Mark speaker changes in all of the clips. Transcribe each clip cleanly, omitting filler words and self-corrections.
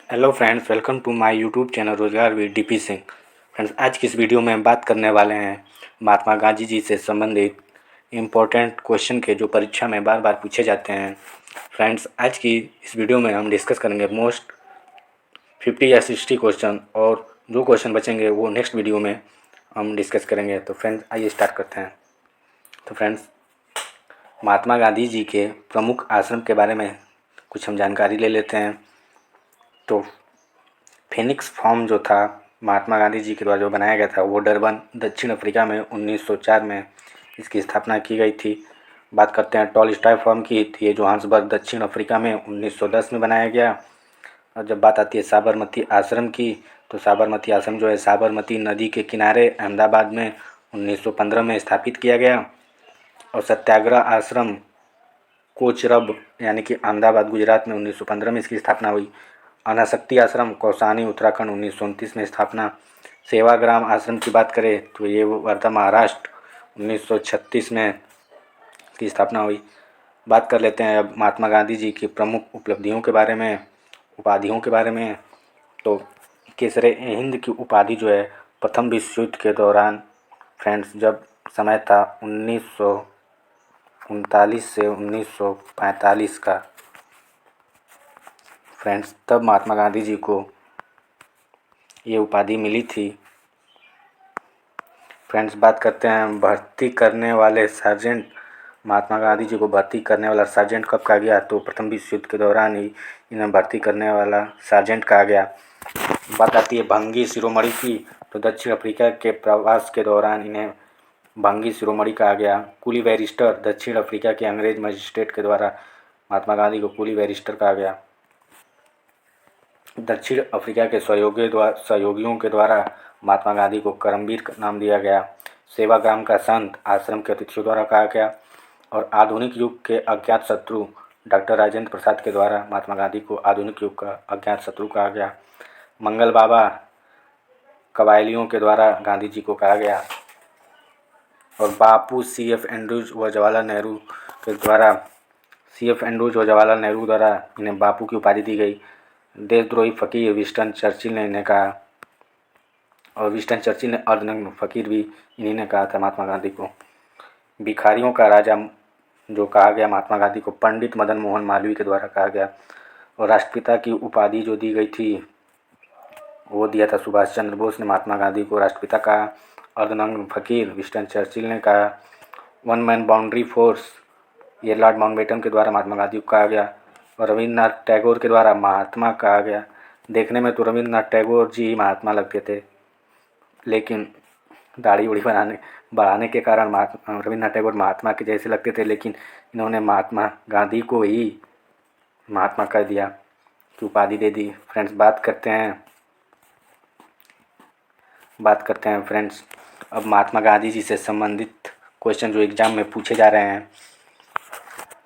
Speaker 1: Hello friends, welcome to my YouTube channel रोजगार with DP Singh. Friends, आज की इस वीडियो में हम बात करने वाले हैं महात्मा गांधी जी से संबंधित इम्पोर्टेंट क्वेश्चन के जो परीक्षा में बार बार पूछे जाते हैं। फ्रेंड्स, आज की इस वीडियो में हम डिस्कस करेंगे मोस्ट 50 या 60 क्वेश्चन, और जो क्वेश्चन बचेंगे वो नेक्स्ट वीडियो में हम डिस्कस करेंगे। तो फ्रेंड्स, आइए स्टार्ट करते हैं। तो फ्रेंड्स, महात्मा गांधी जी के प्रमुख आश्रम के बारे में कुछ हम जानकारी ले लेते हैं। तो फिनिक्स फॉर्म जो था महात्मा गांधी जी के द्वारा जो बनाया गया था वो डरबन दक्षिण अफ्रीका में 1904 में इसकी स्थापना की गई थी। बात करते हैं टॉलस्टॉय फॉर्म की, थी ये जोहान्सबर्ग दक्षिण अफ्रीका में 1910 में बनाया गया। और जब बात आती है साबरमती आश्रम की, तो साबरमती आश्रम जो है साबरमती नदी के किनारे अहमदाबाद में 1915 में स्थापित किया गया। और सत्याग्रह आश्रम कोचरब यानी कि अहमदाबाद गुजरात में 1915 में इसकी स्थापना हुई। अनासक्ति आश्रम कौसानी उत्तराखंड 1929 में स्थापना। सेवाग्राम आश्रम की बात करें तो ये वर्धा महाराष्ट्र 1936 में इसकी स्थापना हुई। बात कर लेते हैं अब महात्मा गांधी जी की प्रमुख उपलब्धियों के बारे में, उपाधियों के बारे में। तो केसरे हिंद की उपाधि जो है प्रथम विश्व युद्ध के दौरान, फ्रेंड्स, जब समय था 1939 से 1945 का, फ्रेंड्स, तब महात्मा गांधी जी को ये उपाधि मिली थी। फ्रेंड्स, बात करते हैं भर्ती करने वाले सार्जेंट। महात्मा गांधी जी को भर्ती करने वाला सार्जेंट कब कहा गया? तो प्रथम विश्व युद्ध के दौरान ही इन्हें भर्ती करने वाला सार्जेंट कहा गया। बात आती है भंगी शिरोमणि की, तो दक्षिण अफ्रीका के प्रवास के दौरान इन्हें भंगी शिरोमणि कहा गया। कुली बैरिस्टर, दक्षिण अफ्रीका के अंग्रेज मजिस्ट्रेट के द्वारा महात्मा गांधी को कुली बैरिस्टर कहा गया। दक्षिण अफ्रीका के सहयोगियों के द्वारा महात्मा गांधी को करमवीर नाम दिया गया। सेवाग्राम का संत आश्रम के अतिथियों द्वारा कहा गया। और आधुनिक युग के अज्ञात शत्रु डॉक्टर राजेंद्र प्रसाद के द्वारा महात्मा गांधी को आधुनिक युग का अज्ञात शत्रु कहा गया। मंगल बाबा कबायलियों के द्वारा गांधी जी को कहा गया। और बापू C.F. एंड्रूज व जवाहरलाल नेहरू के द्वारा C.F. एंड्रूज व जवाहरलाल नेहरू द्वारा इन्हें बापू की उपाधि दी गई। देशद्रोही फकीर विंस्टन चर्चिल ने इन्हें कहा, और विंस्टन चर्चिल ने अर्धनग्न फकीर भी इन्हीं ने कहा था महात्मा गांधी को। भिखारियों का राजा जो कहा गया महात्मा गांधी को पंडित मदन मोहन मालवीय के द्वारा कहा गया। और राष्ट्रपिता की उपाधि जो दी गई थी वो दिया था सुभाष चंद्र बोस ने महात्मा गांधी को राष्ट्रपिता कहा। अर्धनग्न फकीर विंस्टन चर्चिल ने कहा। वन मैन बाउंड्री फोर्स ये लॉर्ड माउंटबेटन के द्वारा महात्मा गांधी को कहा गया। और रविन्द्रनाथ टैगोर के द्वारा महात्मा कहा गया। देखने में तो रविन्द्रनाथ टैगोर जी ही महात्मा लगते थे, लेकिन दाढ़ी उड़ी बढ़ाने के कारण रविन्द्रनाथ टैगोर महात्मा के जैसे लगते थे, लेकिन इन्होंने महात्मा गांधी को ही महात्मा कह दिया, की उपाधि दे दी। फ्रेंड्स, बात करते हैं फ्रेंड्स अब महात्मा गांधी जी से संबंधित क्वेश्चन जो एग्ज़ाम में पूछे जा रहे हैं।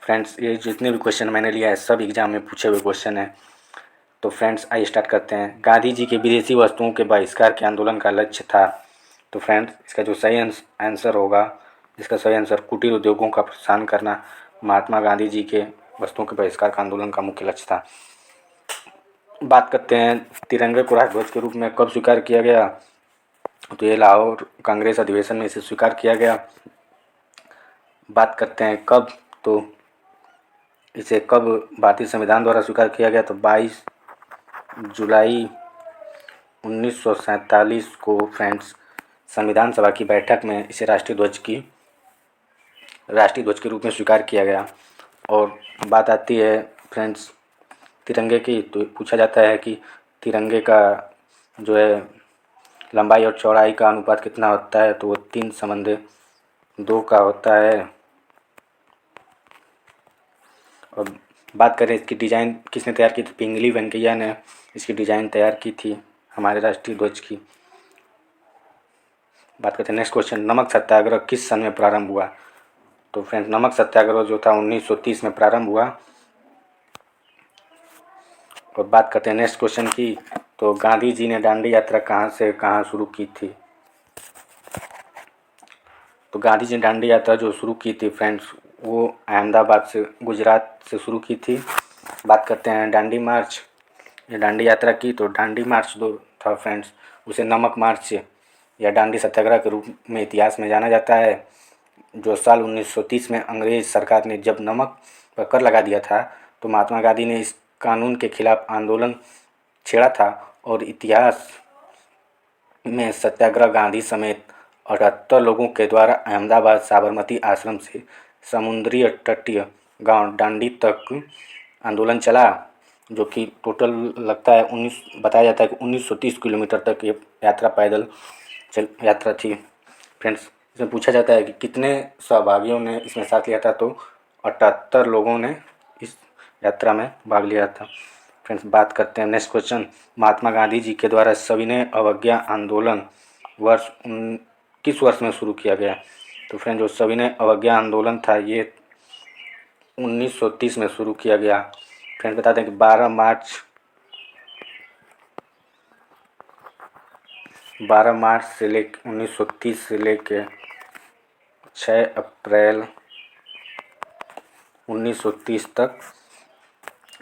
Speaker 1: फ्रेंड्स, ये जितने भी क्वेश्चन मैंने लिया है सब एग्ज़ाम में पूछे हुए क्वेश्चन हैं। तो फ्रेंड्स, आइए स्टार्ट करते हैं। गांधी जी के विदेशी वस्तुओं के बहिष्कार के आंदोलन का लक्ष्य था। तो फ्रेंड्स, इसका जो सही आंसर होगा, इसका सही आंसर कुटीर उद्योगों का प्रोत्साहन करना महात्मा गांधी जी के वस्तुओं के बहिष्कार का आंदोलन का मुख्य लक्ष्य था। बात करते हैं तिरंगे को राष्ट्रध्वज के रूप में कब स्वीकार किया गया? तो ये लाहौर कांग्रेस अधिवेशन में इसे स्वीकार किया गया। बात करते हैं कब, तो इसे कब भारतीय संविधान द्वारा स्वीकार किया गया? तो 22 जुलाई 1947 को फ्रेंड्स संविधान सभा की बैठक में इसे राष्ट्रीय ध्वज के रूप में स्वीकार किया गया। और बात आती है फ्रेंड्स तिरंगे की, तो पूछा जाता है कि तिरंगे का जो है लंबाई और चौड़ाई का अनुपात कितना होता है? तो वो 3:2 का होता है। और बात करें इसकी डिज़ाइन किसने तैयार की? तो पिंगली वेंकैया ने इसकी डिज़ाइन तैयार की थी हमारे राष्ट्रीय ध्वज की। बात करते हैं नेक्स्ट क्वेश्चन, नमक सत्याग्रह किस सन में प्रारंभ हुआ? तो फ्रेंड्स, नमक सत्याग्रह जो था 1930 में प्रारंभ हुआ। और बात करते हैं नेक्स्ट क्वेश्चन की, तो गांधी जी ने दांडी यात्रा कहाँ से कहाँ शुरू की थी? तो गांधी जी ने दांडी यात्रा जो शुरू की थी फ्रेंड्स वो अहमदाबाद से गुजरात से शुरू की थी। बात करते हैं दांडी मार्च ये दांडी यात्रा की तो दांडी मार्च दो था फ्रेंड्स, उसे नमक मार्च या दांडी सत्याग्रह के रूप में इतिहास में जाना जाता है। जो साल 1930 में अंग्रेज सरकार ने जब नमक पर कर लगा दिया था तो महात्मा गांधी ने इस कानून के खिलाफ आंदोलन छेड़ा था और इतिहास में सत्याग्रह गांधी समेत 78 लोगों के द्वारा अहमदाबाद साबरमती आश्रम से समुद्री तटीय गांव दांडी तक आंदोलन चला, जो कि टोटल लगता है बताया जाता है कि 1930 किलोमीटर तक ये यात्रा पैदल यात्रा थी। फ्रेंड्स, इसमें पूछा जाता है कि कितने सहभागियों ने इसमें साथ लिया था, तो 78 लोगों ने इस यात्रा में भाग लिया था। फ्रेंड्स, बात करते हैं नेक्स्ट क्वेश्चन, महात्मा गांधी जी के द्वारा सविनय अवज्ञा आंदोलन किस वर्ष में शुरू किया गया? तो फ्रेंड, जो सविनय अवज्ञा आंदोलन था ये 1930 में शुरू किया गया। फ्रेंड, बता दें कि 12 मार्च से लेकर 1930 से लेकर 6 अप्रैल 1930 तक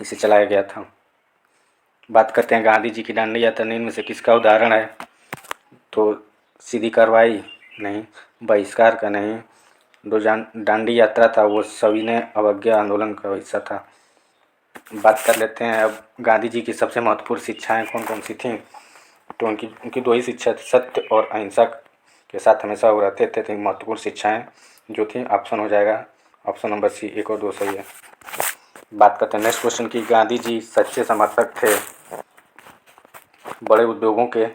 Speaker 1: इसे चलाया गया था। बात करते हैं गांधी जी की दांडी यात्रा निम्न में से किसका उदाहरण है? तो सीधी कार्रवाई नहीं, बहिष्कार का नहीं, जो दांडी यात्रा था वो सविनय अवज्ञा आंदोलन का हिस्सा था। बात कर लेते हैं अब गांधी जी की सबसे महत्वपूर्ण शिक्षाएं कौन कौन सी थीं? तो उनकी दो ही शिक्षा थी, सत्य और अहिंसा के साथ हमेशा वो रहते थे। महत्वपूर्ण शिक्षाएं जो थी, ऑप्शन हो जाएगा ऑप्शन नंबर सी, 1 और 2 सही है। बात करते हैं नेक्स्ट क्वेश्चन की, गांधी जी सच्चे समर्थक थे बड़े उद्योगों के?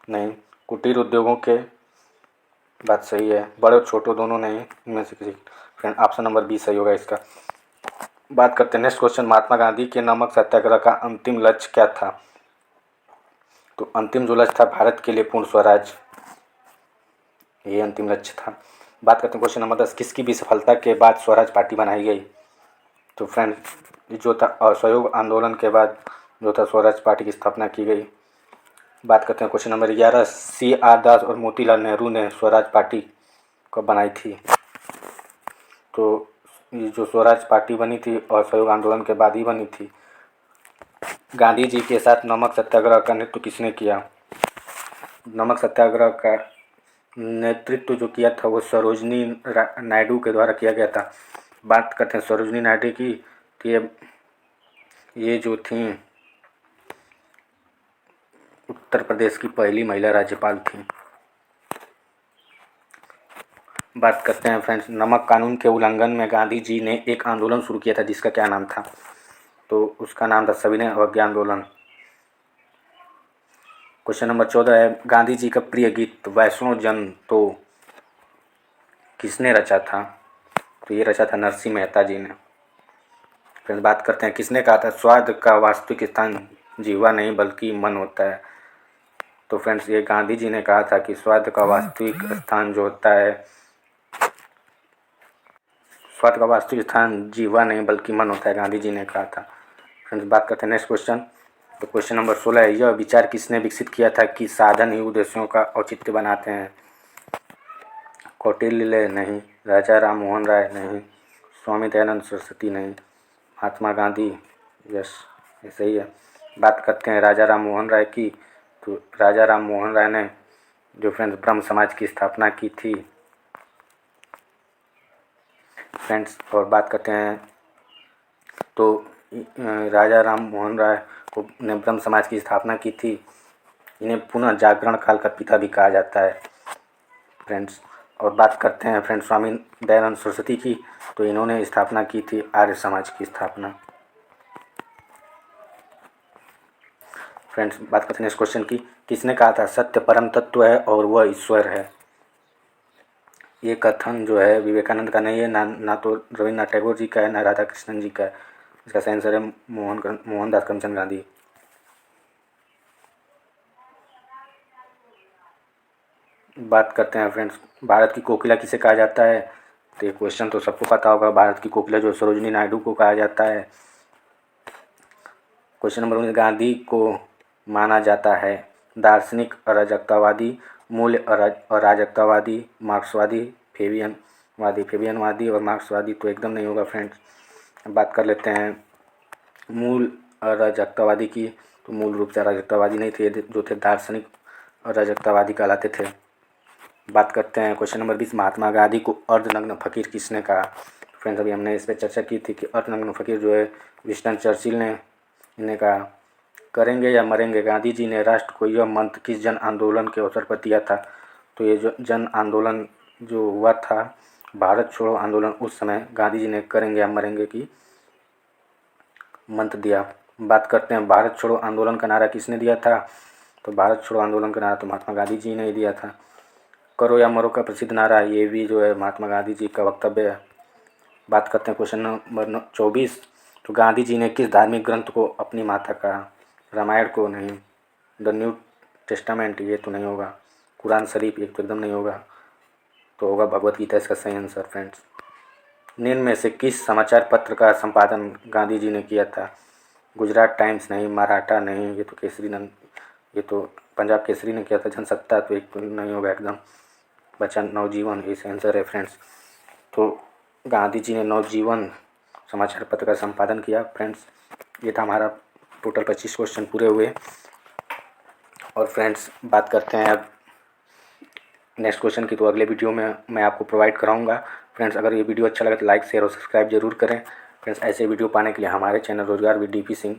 Speaker 1: नहीं, कुटीर उद्योगों के। बात सही है, बड़े और छोटे दोनों नहीं, इनमें से किसी। फ्रेंड, ऑप्शन नंबर बी सही होगा इसका। बात करते हैं नेक्स्ट क्वेश्चन, महात्मा गांधी के नमक सत्याग्रह का अंतिम लक्ष्य क्या था? तो अंतिम जो लक्ष्य था, भारत के लिए पूर्ण स्वराज, ये अंतिम लक्ष्य था। बात करते हैं क्वेश्चन नंबर 10, किसकी विफलता के बाद स्वराज पार्टी बनाई गई? तो फ्रेंड, जो था असहयोग आंदोलन के बाद जो था स्वराज पार्टी की स्थापना की गई। बात करते हैं क्वेश्चन नंबर 11, CR दास और मोतीलाल नेहरू ने स्वराज पार्टी कब बनाई थी? तो ये जो स्वराज पार्टी बनी थी असहयोग आंदोलन के बाद ही बनी थी। गांधी जी के साथ नमक सत्याग्रह का नेतृत्व किसने किया? नमक सत्याग्रह का नेतृत्व जो किया था वो सरोजनी नायडू के द्वारा किया गया था। बात करते हैं सरोजनी नायडू की, तो ये जो थी उत्तर प्रदेश की पहली महिला राज्यपाल थी। बात करते हैं फ्रेंड्स, नमक कानून के उल्लंघन में गांधी जी ने एक आंदोलन शुरू किया था जिसका क्या नाम था? तो उसका नाम था सविनय अवज्ञा आंदोलन। क्वेश्चन नंबर 14 है, गांधी जी का प्रिय गीत वैष्णो जन तो किसने रचा था? तो ये रचा था नरसिंह मेहता जी ने। फिर बात करते हैं, किसने कहा था स्वाद का वास्तविक स्थान जीवा नहीं बल्कि मन होता है? तो फ्रेंड्स, ये गांधी जी ने कहा था कि स्वाद का वास्तविक स्थान जो होता है, स्वाद का वास्तविक स्थान जीवा नहीं बल्कि मन होता है, गांधी जी ने कहा था। फ्रेंड्स, बात करते हैं नेक्स्ट क्वेश्चन। तो क्वेश्चन नंबर 16 है, यह विचार किसने विकसित किया था कि साधन ही उद्देश्यों का औचित्य बनाते हैं? कौटिल्य नहीं, राजा राम मोहन राय नहीं, स्वामी दयानंद सरस्वती नहीं, महात्मा गांधी। यस, ये सही है। बात करते हैं राजा राम मोहन राय की, तो राजा राम मोहन राय ने जो फ्रेंड्स ब्रह्म समाज की स्थापना की थी। फ्रेंड्स, और बात करते हैं तो राजा राम मोहन राय को ने ब्रह्म समाज की स्थापना की थी। इन्हें पुनः जागरण काल का पिता भी कहा जाता है फ्रेंड्स। और बात करते हैं फ्रेंड्स स्वामी दयानंद सरस्वती की, तो इन्होंने स्थापना की थी आर्य समाज की स्थापना। फ्रेंड्स, बात करते हैं नेक्स्ट क्वेश्चन की, किसने कहा था सत्य परम तत्व है और वह ईश्वर है? ये कथन जो है विवेकानंद का नहीं है, ना तो रविन्द्रनाथ टैगोर जी का है, ना राधा कृष्णन जी का है। इसका सही आंसर है मोहनदास करमचंद गांधी। बात करते हैं फ्रेंड्स, भारत की कोकिला किसे कहा जाता है? तो ये क्वेश्चन तो सबको पता होगा, भारत की कोकिला जो सरोजनी नायडू को कहा जाता है। क्वेश्चन नंबर 19, गांधी को माना जाता है दार्शनिक अराजकतावादी, मूल्य अराजकतावादी, मार्क्सवादी, फेबियनवादी और मार्क्सवादी। तो एकदम नहीं होगा फ्रेंड्स। बात कर लेते हैं मूल अराजकतावादी की, तो मूल रूप से अराजकतावादी नहीं थे, जो थे दार्शनिक अराजकतावादी कहलाते थे। बात करते हैं क्वेश्चन नंबर 20, महात्मा गांधी को अर्धनग्न फकीर किसने कहा। फ्रेंड्स अभी हमने इस पर चर्चा की थी कि अर्धनग्न फकीर जो है विंस्टन चर्चिल ने इन्हें कहा। करेंगे या मरेंगे, गांधी जी ने राष्ट्र को यह मंत्र किस जन आंदोलन के अवसर पर दिया था। तो ये जो जन आंदोलन जो हुआ था भारत छोड़ो आंदोलन, उस समय गांधी जी ने करेंगे या मरेंगे की मंत्र दिया। बात करते हैं भारत छोड़ो आंदोलन का नारा किसने दिया था। तो भारत छोड़ो आंदोलन का नारा तो महात्मा गांधी जी ने ही दिया था। करो या मरो का प्रसिद्ध नारा, ये भी जो है महात्मा गांधी जी का वक्तव्य है। बात करते हैं क्वेश्चन नंबर 24, तो गांधी जी ने किस धार्मिक ग्रंथ को अपनी माता कहा। रामायण को नहीं, द न्यू टेस्टामेंट ये तो नहीं होगा, कुरान शरीफ ये तो एकदम नहीं होगा, तो होगा भगवत गीता इसका सही आंसर। फ्रेंड्स निम्न में से किस समाचार पत्र का संपादन गांधी जी ने किया था। गुजरात टाइम्स नहीं, मराठा नहीं, ये तो केसरी ये तो पंजाब केसरी ने किया था। जनसत्ता तो एक नहीं होगा एकदम, बचा नवजीवन, ये आंसर है। फ्रेंड्स तो गांधी जी ने नवजीवन समाचार पत्र का संपादन किया। फ्रेंड्स ये था हमारा टोटल 25 क्वेश्चन पूरे हुए। और फ्रेंड्स बात करते हैं अब नेक्स्ट क्वेश्चन की, तो अगले वीडियो में मैं आपको प्रोवाइड कराऊंगा। फ्रेंड्स अगर ये वीडियो अच्छा लगे तो लाइक शेयर और सब्सक्राइब जरूर करें। फ्रेंड्स ऐसे वीडियो पाने के लिए हमारे चैनल रोजगार with DP Singh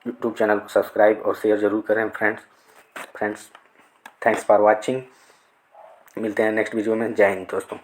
Speaker 1: YouTube channel को सब्सक्राइब और शेयर जरूर करें। Friends thanks for watching. मिलते हैं नेक्स्ट वीडियो में। जय हिंद दोस्तों।